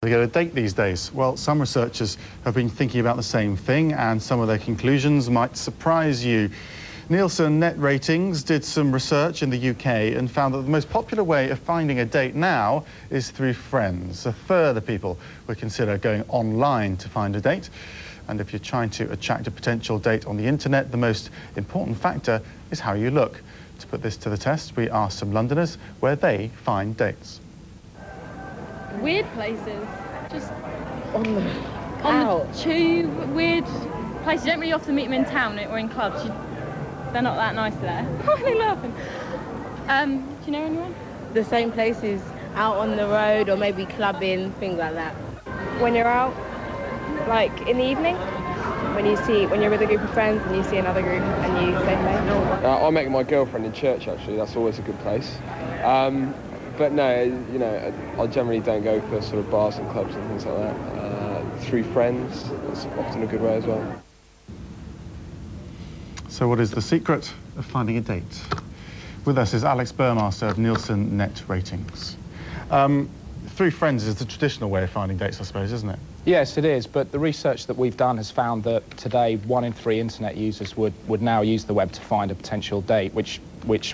To get a date these days? Well, some researchers have been thinking about the same thing, and some of their conclusions might surprise you. Nielsen Net Ratings did some research in the UK and found that the most popular way of finding a date now is through friends. A third of people would consider going online to find a date. And if you're trying to attract a potential date on the internet, the most important factor is how you look. To put this to the test, we asked some Londoners where they find dates. Weird places, just on the tube, weird places. You don't really often meet them in town or in clubs. They're not that nice there. Why are they laughing? Do you know anyone? The same places, out on the road or maybe clubbing, things like that. When you're out, like in the evening, when you're with a group of friends and you see another group and you say hello. I met my girlfriend in church, actually. That's always a good place. But no, you know, I generally don't go for sort of bars and clubs and things like that. Through friends, that's often a good way as well. So what is the secret of finding a date? With us is Alex Burmaster of Nielsen Net Ratings. Through friends is the traditional way of finding dates, I suppose, isn't it? Yes, it is, but the research that we've done has found that today 1 in 3 internet users would now use the web to find a potential date, which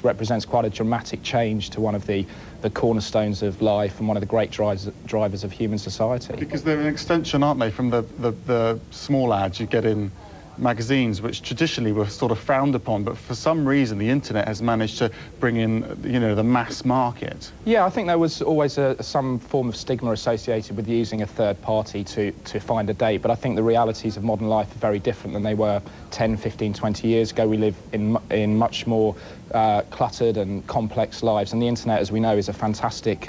represents quite a dramatic change to one of the cornerstones of life and one of the great drivers of human society. Because they're an extension, aren't they, from the small ads you get in magazines, which traditionally were sort of frowned upon, but for some reason the internet has managed to bring in, you know, the mass market. Yeah, I think there was always some form of stigma associated with using a third party to find a date, but I think the realities of modern life are very different than they were 10, 15, 20 years ago. We live in much more cluttered and complex lives, and the internet, as we know, is a fantastic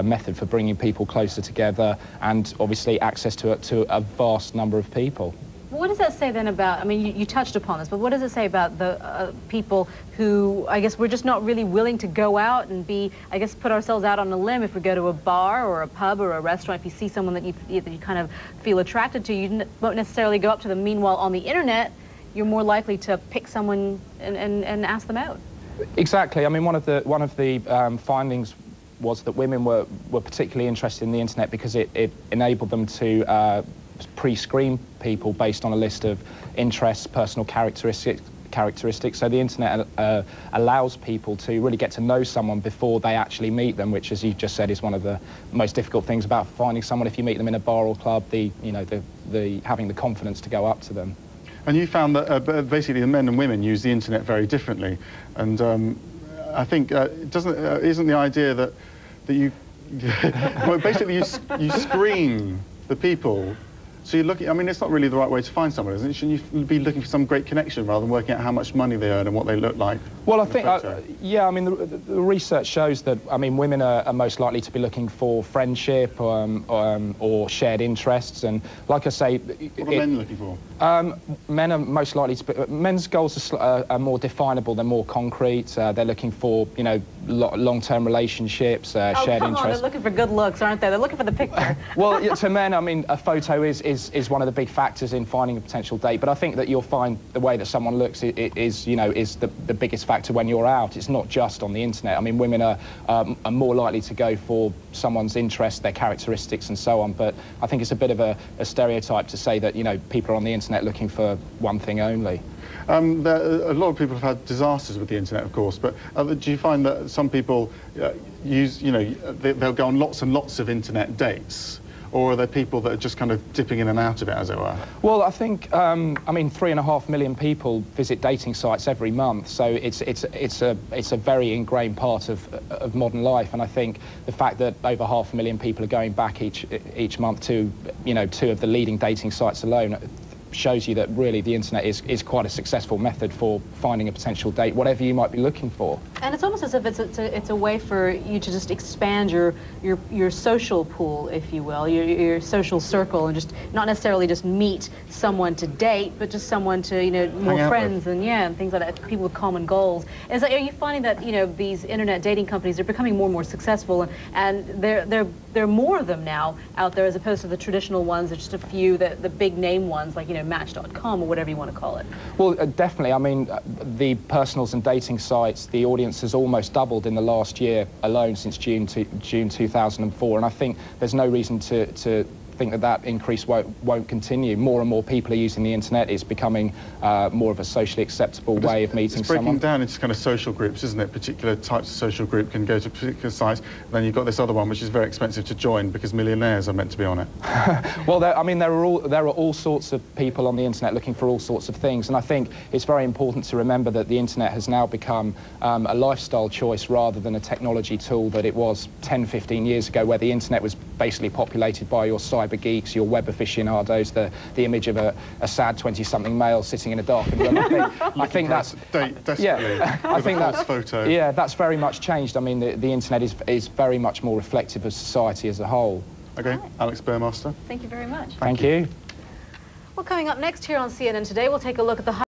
method for bringing people closer together and obviously access to a vast number of people. What does that say then about, I mean, you touched upon this, but what does it say about the people who, I guess, we're just not really willing to go out and put ourselves out on a limb if we go to a bar or a pub or a restaurant. If you see someone that you kind of feel attracted to, you won't necessarily go up to them. Meanwhile, on the internet, you're more likely to pick someone and ask them out. Exactly. I mean, one of the findings was that women were particularly interested in the internet because it enabled them to pre-screen people based on a list of interests, personal characteristics. So the internet allows people to really get to know someone before they actually meet them, which, as you just said, is one of the most difficult things about finding someone. If you meet them in a bar or club, having the confidence to go up to them. And you found that basically the men and women use the internet very differently, and I think isn't the idea that you well, basically you screen the people. So you're looking, I mean, it's not really the right way to find someone, isn't it? Shouldn't you be looking for some great connection rather than working out how much money they earn and what they look like? Well, I think, yeah, I mean, the research shows that, I mean, women are most likely to be looking for friendship or shared interests. And like I say... What are men looking for? Men are most likely to be... Men's goals are more definable, they're more concrete. They're looking for, you know, long-term relationships, shared interests. They're looking for good looks, aren't they? They're looking for the picture. Well, to men, I mean, a photo is one of the big factors in finding a potential date, but I think that you'll find the way that someone looks is the biggest factor when you're out. It's not just on the internet. I mean, women are more likely to go for someone's interest, their characteristics and so on, but I think it's a bit of a stereotype to say that, you know, people are on the internet looking for one thing only. A lot of people have had disasters with the internet, of course, but do you find that some people use, you know, they'll go on lots and lots of internet dates? Or are there people that are just kind of dipping in and out of it, as it were? Well, I think, I mean, 3.5 million people visit dating sites every month, so it's a very ingrained part of modern life. And I think the fact that over 500,000 people are going back each month to, you know, 2 of the leading dating sites alone shows you that really the internet is quite a successful method for finding a potential date, whatever you might be looking for. And it's almost as if it's a way for you to just expand your social pool, if you will, your social circle, and just not necessarily just meet someone to date, but just someone to, you know, more friends and things like that, people with common goals. And so, are you finding that, you know, these internet dating companies are becoming more and more successful, and there are more of them now out there as opposed to the traditional ones? There's just a few, the big name ones, like, you know, Match.com or whatever you want to call it. Well, definitely. I mean, the personals and dating sites, the audience audience has almost doubled in the last year alone, since June 2004, and I think there's no reason to think that increase won't continue. More and more people are using the internet. It's becoming more of a socially acceptable way of meeting someone. It's breaking down into kind of social groups, isn't it? Particular types of social group can go to particular sites. Then you've got this other one which is very expensive to join because millionaires are meant to be on it. Well, I mean, there are all sorts of people on the internet looking for all sorts of things, and I think it's very important to remember that the internet has now become a lifestyle choice rather than a technology tool that it was 10, 15 years ago, where the internet was basically populated by your cyber geeks, your web aficionados, the image of a sad 20-something male sitting in a darkened room. I think that's I think that's photo. Yeah, that's very much changed. I mean, the internet is very much more reflective of society as a whole. Okay, Alex Burmaster. Thank you very much. Thank you. Well, coming up next here on CNN Today, we'll take a look at the